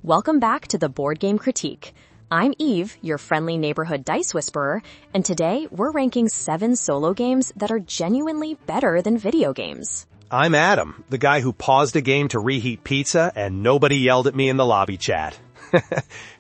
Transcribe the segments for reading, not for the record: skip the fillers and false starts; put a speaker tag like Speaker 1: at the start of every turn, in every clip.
Speaker 1: Welcome back to the Board Game Critique. I'm Eve, your friendly neighborhood dice whisperer, and today we're ranking 7 solo games that are genuinely better than video games.
Speaker 2: I'm Adam, the guy who paused a game to reheat pizza and nobody yelled at me in the lobby chat.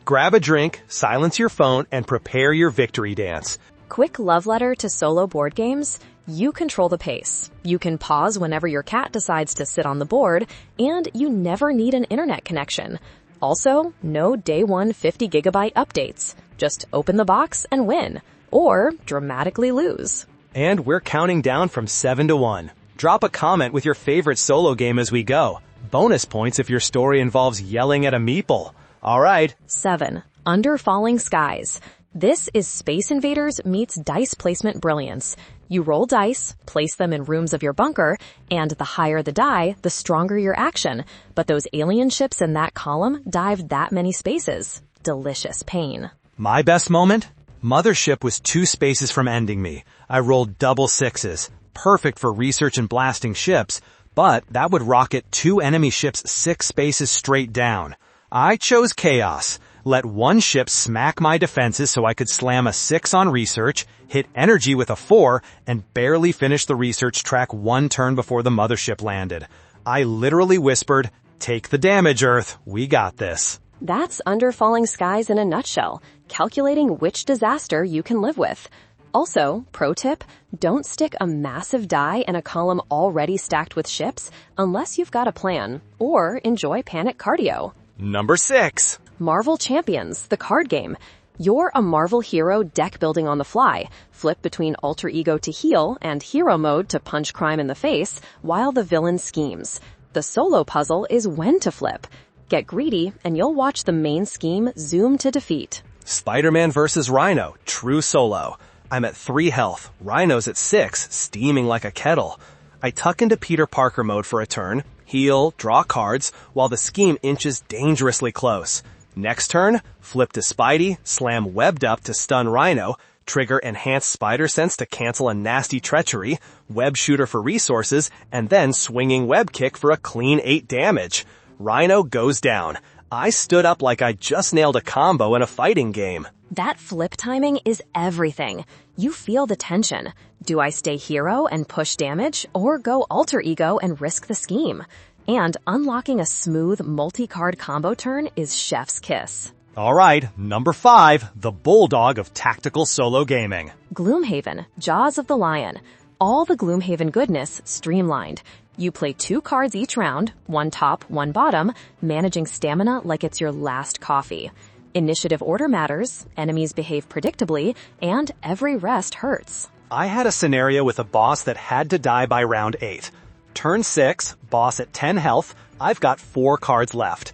Speaker 2: Grab a drink, silence your phone, and prepare your victory dance.
Speaker 1: Quick love letter to solo board games. You control the pace. You can pause whenever your cat decides to sit on the board, and you never need an internet connection. Also, no day one 50 gigabyte updates. Just open the box and win. Or dramatically lose.
Speaker 2: And we're counting down from 7 to 1. Drop a comment with your favorite solo game as we go. Bonus points if your story involves yelling at a meeple. All right.
Speaker 1: 7. Under Falling Skies. This is Space Invaders meets dice placement brilliance. You roll dice, place them in rooms of your bunker, and the higher the die, the stronger your action. But those alien ships in that column dive that many spaces. Delicious pain.
Speaker 2: My best moment? Mothership was 2 spaces from ending me. I rolled double 6s. Perfect for research and blasting ships, but that would rocket 2 enemy ships 6 spaces straight down. I chose chaos. Let 1 ship smack my defenses so I could slam a 6 on research, hit energy with a 4, and barely finish the research track 1 turn before the mothership landed. I literally whispered, "Take the damage, Earth. We got this."
Speaker 1: That's Under Falling Skies in a nutshell, calculating which disaster you can live with. Also, pro tip, don't stick a massive die in a column already stacked with ships unless you've got a plan, or enjoy panic cardio.
Speaker 2: Number 6.
Speaker 1: Marvel Champions, the card game. You're a Marvel hero deck building on the fly. Flip between alter ego to heal and hero mode to punch crime in the face while the villain schemes. The solo puzzle is when to flip. Get greedy and you'll watch the main scheme zoom to defeat.
Speaker 2: Spider-Man vs. Rhino, true solo. I'm at 3 health, Rhino's at 6, steaming like a kettle. I tuck into Peter Parker mode for a turn, heal, draw cards, while the scheme inches dangerously close. Next turn, flip to Spidey, slam webbed up to stun Rhino, trigger enhanced spider sense to cancel a nasty treachery, web shooter for resources, and then swinging web kick for a clean 8 damage. Rhino goes down. I stood up like I just nailed a combo in a fighting game.
Speaker 1: That flip timing is everything. You feel the tension. Do I stay hero and push damage, or go alter ego and risk the scheme? And unlocking a smooth multi-card combo turn is chef's kiss.
Speaker 2: All right, number 5, the bulldog of tactical solo gaming.
Speaker 1: Gloomhaven, Jaws of the Lion. All the Gloomhaven goodness streamlined. You play 2 cards each round, 1 top, 1 bottom, managing stamina like it's your last coffee. Initiative order matters, enemies behave predictably, and every rest hurts.
Speaker 2: I had a scenario with a boss that had to die by round 8. Turn 6, boss at 10 health, I've got 4 cards left.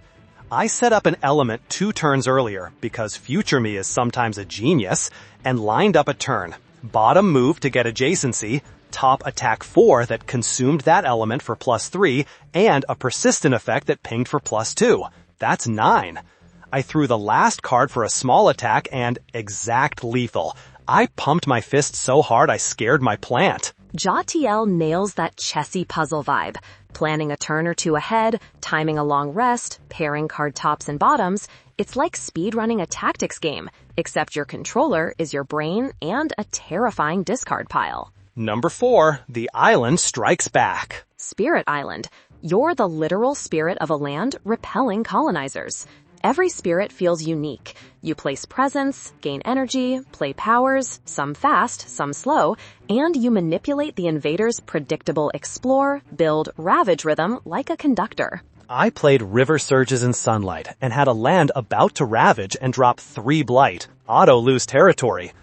Speaker 2: I set up an element 2 turns earlier, because future me is sometimes a genius, and lined up a turn. Bottom move to get adjacency, top attack 4 that consumed that element for +3, and a persistent effect that pinged for +2. That's 9. I threw the last card for a small attack and exact lethal. I pumped my fist so hard I scared my plant.
Speaker 1: Jatiel nails that chessy puzzle vibe. Planning a turn or 2 ahead, timing a long rest, pairing card tops and bottoms. It's like speedrunning a tactics game, except your controller is your brain and a terrifying discard pile.
Speaker 2: Number 4, the island strikes back.
Speaker 1: Spirit Island. You're the literal spirit of a land repelling colonizers. Every spirit feels unique. You place presence, gain energy, play powers, some fast, some slow, and you manipulate the invader's predictable explore, build, ravage rhythm like a conductor.
Speaker 2: I played River Surges in Sunlight and had a land about to ravage and drop 3 blight, auto lose territory.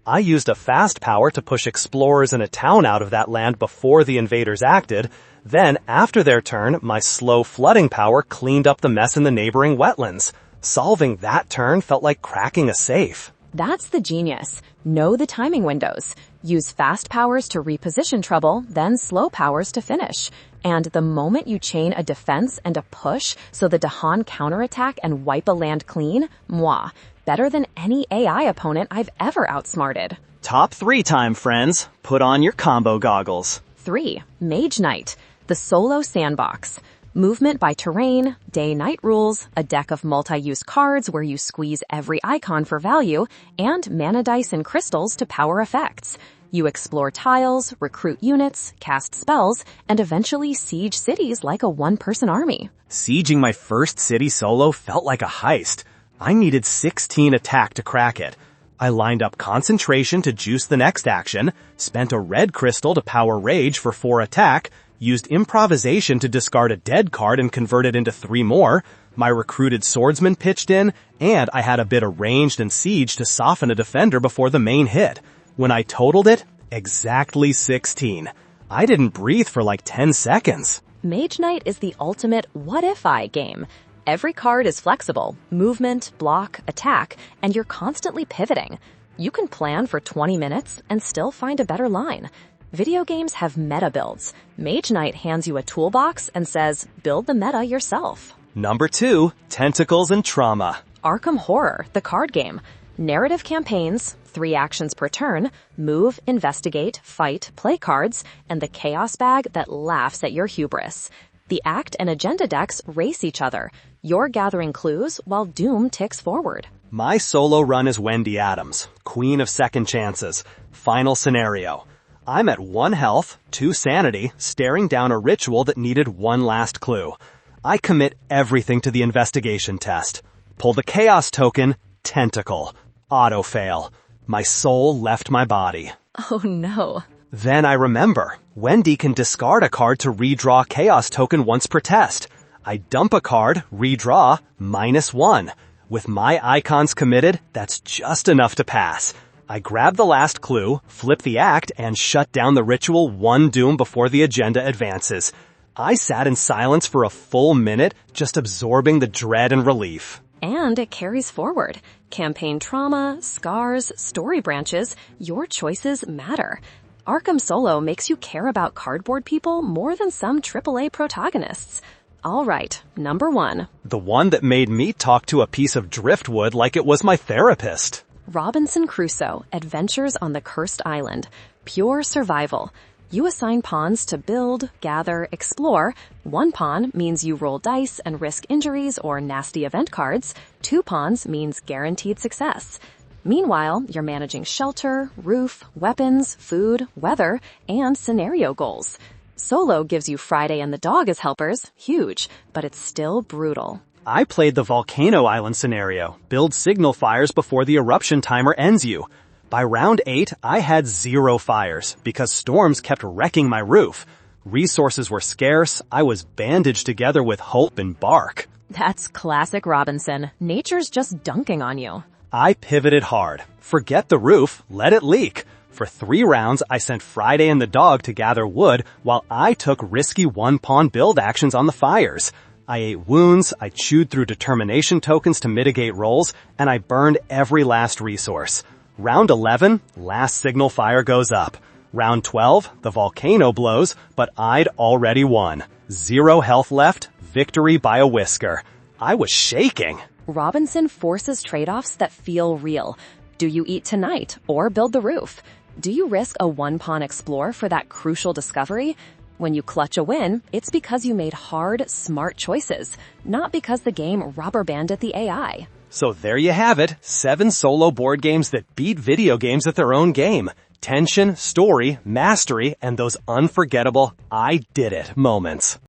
Speaker 2: I used a fast power to push explorers in a town out of that land before the invaders acted. Then, after their turn, my slow flooding power cleaned up the mess in the neighboring wetlands. Solving that turn felt like cracking a safe.
Speaker 1: That's the genius. Know the timing windows. Use fast powers to reposition trouble, then slow powers to finish. And the moment you chain a defense and a push so the Dahan counterattack and wipe a land clean, moi. Better than any AI opponent I've ever outsmarted.
Speaker 3: Top 3 time, friends. Put on your combo goggles.
Speaker 1: 3. Mage Knight, the solo sandbox. Movement by terrain, day-night rules, a deck of multi-use cards where you squeeze every icon for value, and mana dice and crystals to power effects. You explore tiles, recruit units, cast spells, and eventually siege cities like a one-person army.
Speaker 2: Sieging my first city solo felt like a heist. I needed 16 attack to crack it. I lined up concentration to juice the next action, spent a red crystal to power rage for 4 attack, used improvisation to discard a dead card and convert it into 3 more, my recruited swordsman pitched in, and I had a bit of ranged and siege to soften a defender before the main hit. When I totaled it, exactly 16. I didn't breathe for like 10 seconds.
Speaker 1: Mage Knight is the ultimate what-if-I game. Every card is flexible, movement, block, attack, and you're constantly pivoting. You can plan for 20 minutes and still find a better line. Video games have meta builds. Mage Knight hands you a toolbox and says, build the meta yourself.
Speaker 2: Number 2, Tentacles and Trauma.
Speaker 1: Arkham Horror, the card game. Narrative campaigns, 3 actions per turn, move, investigate, fight, play cards, and the chaos bag that laughs at your hubris. The act and agenda decks race each other. You're gathering clues while Doom ticks forward.
Speaker 2: My solo run is Wendy Adams, Queen of Second Chances. Final scenario. I'm at 1 health, 2 sanity, staring down a ritual that needed 1 last clue. I commit everything to the investigation test. Pull the chaos token, Tentacle. Auto-fail. My soul left my body.
Speaker 1: Oh no.
Speaker 2: Then I remember, Wendy can discard a card to redraw chaos token once per test. I dump a card, redraw, -1. With my icons committed, that's just enough to pass. I grab the last clue, flip the act, and shut down the ritual 1 doom before the agenda advances. I sat in silence for a full minute, just absorbing the dread and relief.
Speaker 1: And it carries forward. Campaign trauma, scars, story branches, your choices matter. Arkham Solo makes you care about cardboard people more than some AAA protagonists. All right, number 1.
Speaker 2: The one that made me talk to a piece of driftwood like it was my therapist.
Speaker 1: Robinson Crusoe, Adventures on the Cursed Island. Pure survival. You assign pawns to build, gather, explore. 1 pawn means you roll dice and risk injuries or nasty event cards. 2 pawns means guaranteed success. Meanwhile, you're managing shelter, roof, weapons, food, weather, and scenario goals. Solo gives you Friday and the dog as helpers, huge, but it's still brutal.
Speaker 2: I played the Volcano Island scenario. Build signal fires before the eruption timer ends you. By round 8, I had 0 fires because storms kept wrecking my roof. Resources were scarce. I was bandaged together with hope and bark.
Speaker 1: That's classic Robinson. Nature's just dunking on you.
Speaker 2: I pivoted hard. Forget the roof, let it leak. For 3 rounds, I sent Friday and the dog to gather wood while I took risky 1-pawn build actions on the fires. I ate wounds, I chewed through determination tokens to mitigate rolls, and I burned every last resource. Round 11, last signal fire goes up. Round 12, the volcano blows, but I'd already won. 0 health left, victory by a whisker. I was shaking.
Speaker 1: Robinson forces trade-offs that feel real. Do you eat tonight or build the roof? Do you risk a 1-pawn explore for that crucial discovery? When you clutch a win, it's because you made hard, smart choices, not because the game rubber banded the AI.
Speaker 2: So there you have it, 7 solo board games that beat video games at their own game. Tension, story, mastery, and those unforgettable I did it moments.